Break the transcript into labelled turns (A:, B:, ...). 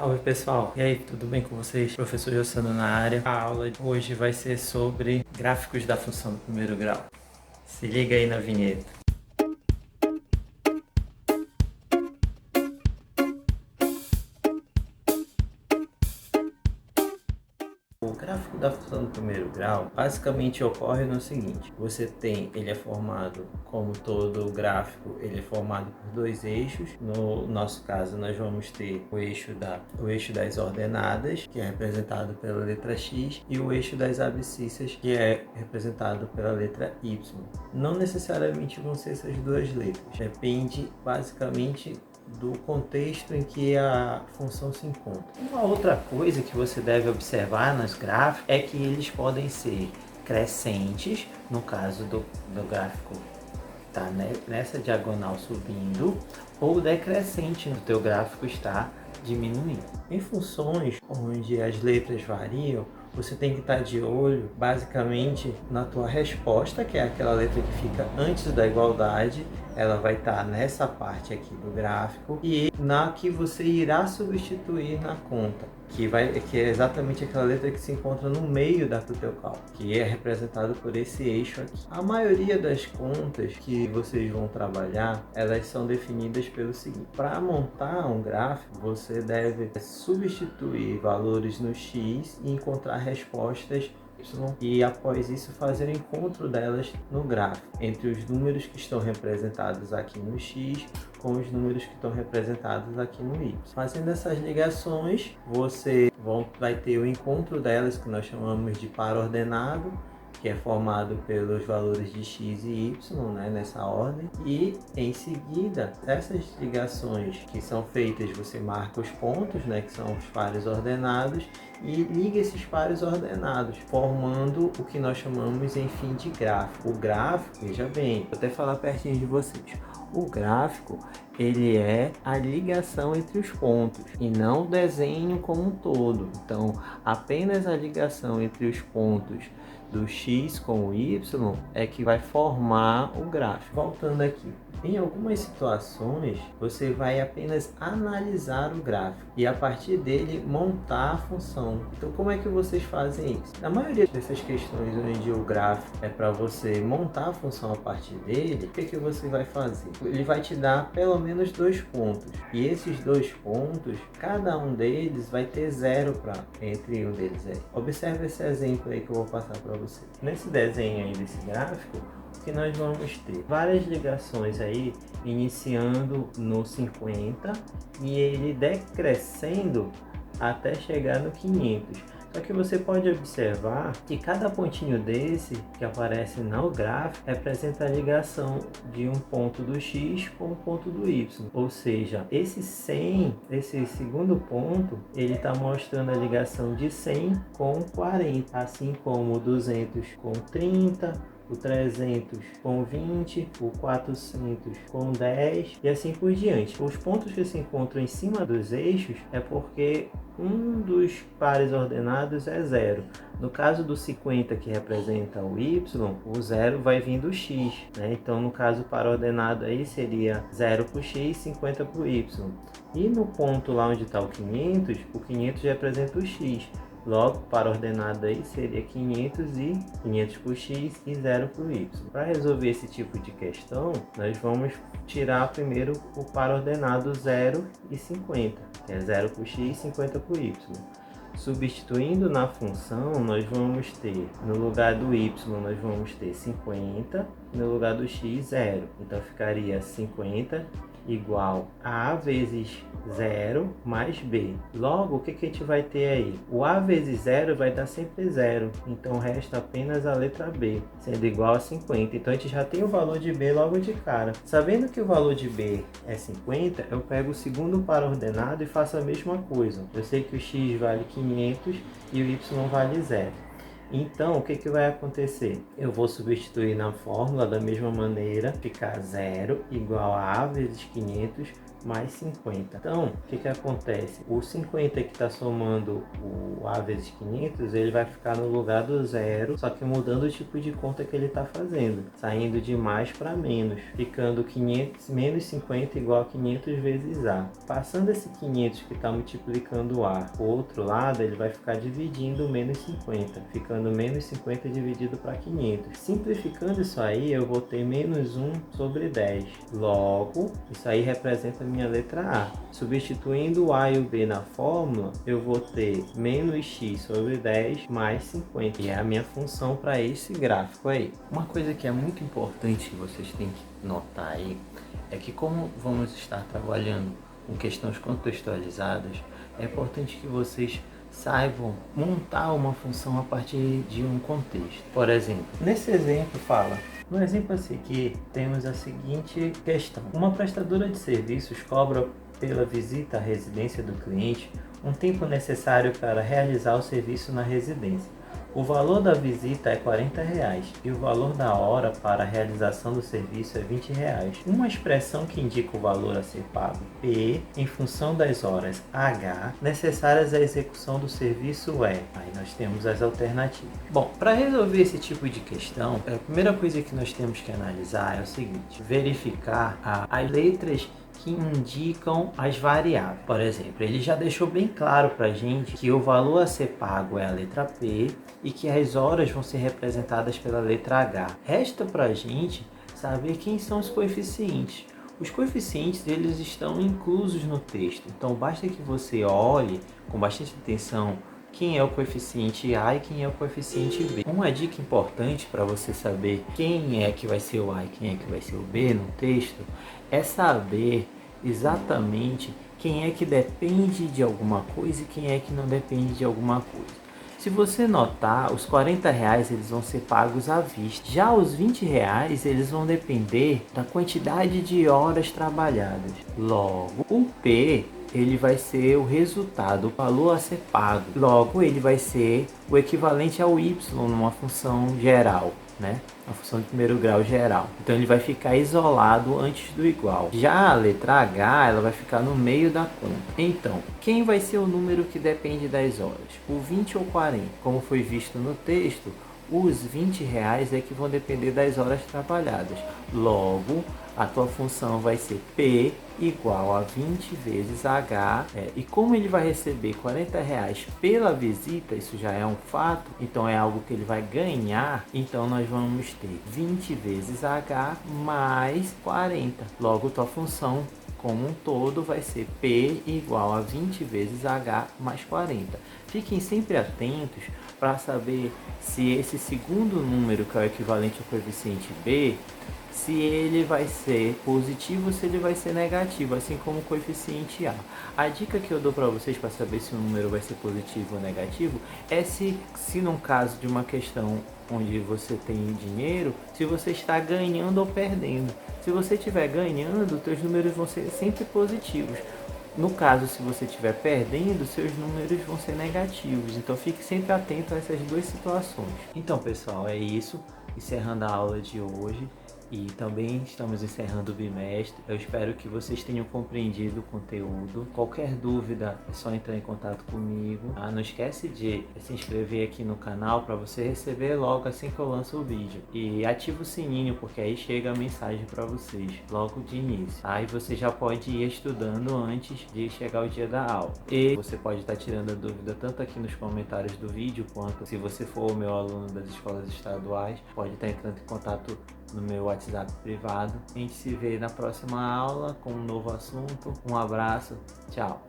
A: Salve pessoal, e aí, tudo bem com vocês? Professor Jossano na área. A aula de hoje vai ser sobre gráficos da função do primeiro grau. Se liga aí na vinheta. O gráfico da função do primeiro grau basicamente ocorre no seguinte: ele é formado, como todo gráfico, ele é formado por dois eixos. No nosso caso, nós vamos ter o eixo das ordenadas, que é representado pela letra X, e o eixo das abscissas, que é representado pela letra Y. Não necessariamente vão ser essas duas letras, depende basicamente do contexto em que a função se encontra. Uma outra coisa que você deve observar nos gráficos é que eles podem ser crescentes, no caso do gráfico está nessa diagonal subindo, ou decrescente, no teu gráfico está diminuindo. Em funções onde as letras variam, você tem que estar de olho basicamente na tua resposta, que é aquela letra que fica antes da igualdade. Ela vai estar nessa parte aqui do gráfico, e na que você irá substituir na conta, que é exatamente aquela letra que se encontra no meio do teu cálculo, que é representado por esse eixo aqui. A maioria das contas que vocês vão trabalhar, elas são definidas pelo seguinte: para montar um gráfico, você deve substituir valores no X e encontrar respostas Y, e após isso fazer o encontro delas no gráfico, entre os números que estão representados aqui no X com os números que estão representados aqui no Y. Fazendo essas ligações, você vai ter o encontro delas, que nós chamamos de par ordenado, que é formado pelos valores de x e y, nessa ordem. E em seguida, essas ligações que são feitas, você marca os pontos, que são os pares ordenados, e liga esses pares ordenados, formando o que nós chamamos, enfim, de gráfico. O gráfico, veja bem, vou até falar pertinho de vocês. O gráfico, ele é a ligação entre os pontos e não o desenho como um todo. Então, apenas a ligação entre os pontos do X com o Y é que vai formar o gráfico. Voltando aqui, em algumas situações você vai apenas analisar o gráfico e a partir dele montar a função. Então, como é que vocês fazem isso? Na maioria dessas questões onde o gráfico é para você montar a função a partir dele, o que você vai fazer? Ele vai te dar pelo menos dois pontos, e esses dois pontos, cada um deles vai ter zero entre um deles. Observe esse exemplo aí que eu vou passar para você. Nesse desenho aí desse gráfico, o que nós vamos ter? Várias ligações aí, iniciando no 50 e ele decrescendo até chegar no 500. Só que você pode observar que cada pontinho desse que aparece no gráfico representa a ligação de um ponto do X com um ponto do Y. Ou seja, esse 100, esse segundo ponto, ele está mostrando a ligação de 100 com 40, assim como o 200 com 30, o 300 com 20, o 400 com 10 e assim por diante. Os pontos que se encontram em cima dos eixos é porque um dos pares ordenados é zero. No caso do 50, que representa o Y, o zero vai vir do X, Então, no caso, o par ordenado aí seria 0 para o X, 50 para o Y. E no ponto lá onde está o 500 representa o X. Logo, para ordenado aí seria 500 para o X e 0 para o Y. Para resolver esse tipo de questão, nós vamos tirar primeiro o par ordenado 0 e 50, que é 0 para o X e 50 para o Y. Substituindo na função, nós vamos ter, no lugar do Y, nós vamos ter 50, no lugar do X, 0. Então, ficaria 50 igual a vezes 0 mais B. Logo, o que a gente vai ter aí? O A vezes 0 vai dar sempre 0. Então, resta apenas a letra B, sendo igual a 50. Então, a gente já tem o valor de B logo de cara. Sabendo que o valor de B é 50, eu pego o segundo par ordenado e faço a mesma coisa. Eu sei que o X vale 500 e o Y vale 0. Então, o que vai acontecer? Eu vou substituir na fórmula da mesma maneira, ficar 0 igual a vezes 500 mais 50. Então, o que acontece? O 50 que está somando o A vezes 500, ele vai ficar no lugar do zero, só que mudando o tipo de conta que ele está fazendo, saindo de mais para menos, ficando 500 menos 50 igual a 500 vezes A. Passando esse 500 que está multiplicando A para o outro lado, ele vai ficar dividindo menos 50, ficando menos 50 dividido para 500. Simplificando isso aí, eu vou ter menos 1 sobre 10. Logo, isso aí representa a minha letra A. Substituindo o A e o B na fórmula, eu vou ter menos x sobre 10 mais 50. E é a minha função para esse gráfico aí. Uma coisa que é muito importante que vocês têm que notar aí, é que como vamos estar trabalhando com questões contextualizadas, é importante que vocês saibam montar uma função a partir de um contexto. Por exemplo, nesse exemplo fala, no exemplo a seguir, temos a seguinte questão. Uma prestadora de serviços cobra pela visita à residência do cliente um tempo necessário para realizar o serviço na residência. O valor da visita é R$40 e o valor da hora para a realização do serviço é R$20. Uma expressão que indica o valor a ser pago, P, em função das horas H, necessárias à execução do serviço é. Aí nós temos as alternativas. Bom, para resolver esse tipo de questão, a primeira coisa que nós temos que analisar é o seguinte, verificar as letras que indicam as variáveis. Por exemplo, ele já deixou bem claro para a gente que o valor a ser pago é a letra P e que as horas vão ser representadas pela letra H. Resta para a gente saber quem são os coeficientes. Os coeficientes eles estão inclusos no texto, então basta que você olhe com bastante atenção quem é o coeficiente A e quem é o coeficiente B. Uma dica importante para você saber quem é que vai ser o A e quem é que vai ser o B no texto é saber exatamente quem é que depende de alguma coisa e quem é que não depende de alguma coisa. Se você notar, os R$40 eles vão ser pagos à vista. Já os R$20 eles vão depender da quantidade de horas trabalhadas. Logo, o P ele vai ser o resultado, o valor a ser pago. Logo, ele vai ser o equivalente ao Y numa função geral, né? A função de primeiro grau geral. Então ele vai ficar isolado antes do igual. Já a letra H, ela vai ficar no meio da conta. Então, quem vai ser o número que depende das horas? O 20 ou 40? Como foi visto no texto, os R$20 é que vão depender das horas trabalhadas. Logo, a tua função vai ser P igual a 20 vezes H. E como ele vai receber R$40 pela visita, isso já é um fato, então é algo que ele vai ganhar, então nós vamos ter 20 vezes H mais 40. Logo, tua função como um todo vai ser P igual a 20 vezes H mais 40. Fiquem sempre atentos para saber se esse segundo número, que é o equivalente ao coeficiente B, se ele vai ser positivo ou se ele vai ser negativo, assim como o coeficiente A. A dica que eu dou para vocês para saber se o número vai ser positivo ou negativo é se num caso de uma questão onde você tem dinheiro, se você está ganhando ou perdendo. Se você estiver ganhando, seus números vão ser sempre positivos. No caso, se você estiver perdendo, seus números vão ser negativos. Então fique sempre atento a essas duas situações. Então, pessoal, é isso. Encerrando a aula de hoje. E também estamos encerrando o bimestre. Eu espero que vocês tenham compreendido o conteúdo. Qualquer dúvida é só entrar em contato comigo. Não esquece de se inscrever aqui no canal para você receber logo assim que eu lanço o vídeo. E ativa o sininho, porque aí chega a mensagem para vocês logo de início. Aí você já pode ir estudando antes de chegar o dia da aula. E você pode estar tirando a dúvida tanto aqui nos comentários do vídeo, quanto se você for o meu aluno das escolas estaduais, pode estar entrando em contato no meu WhatsApp privado. A gente se vê na próxima aula com um novo assunto. Um abraço, tchau!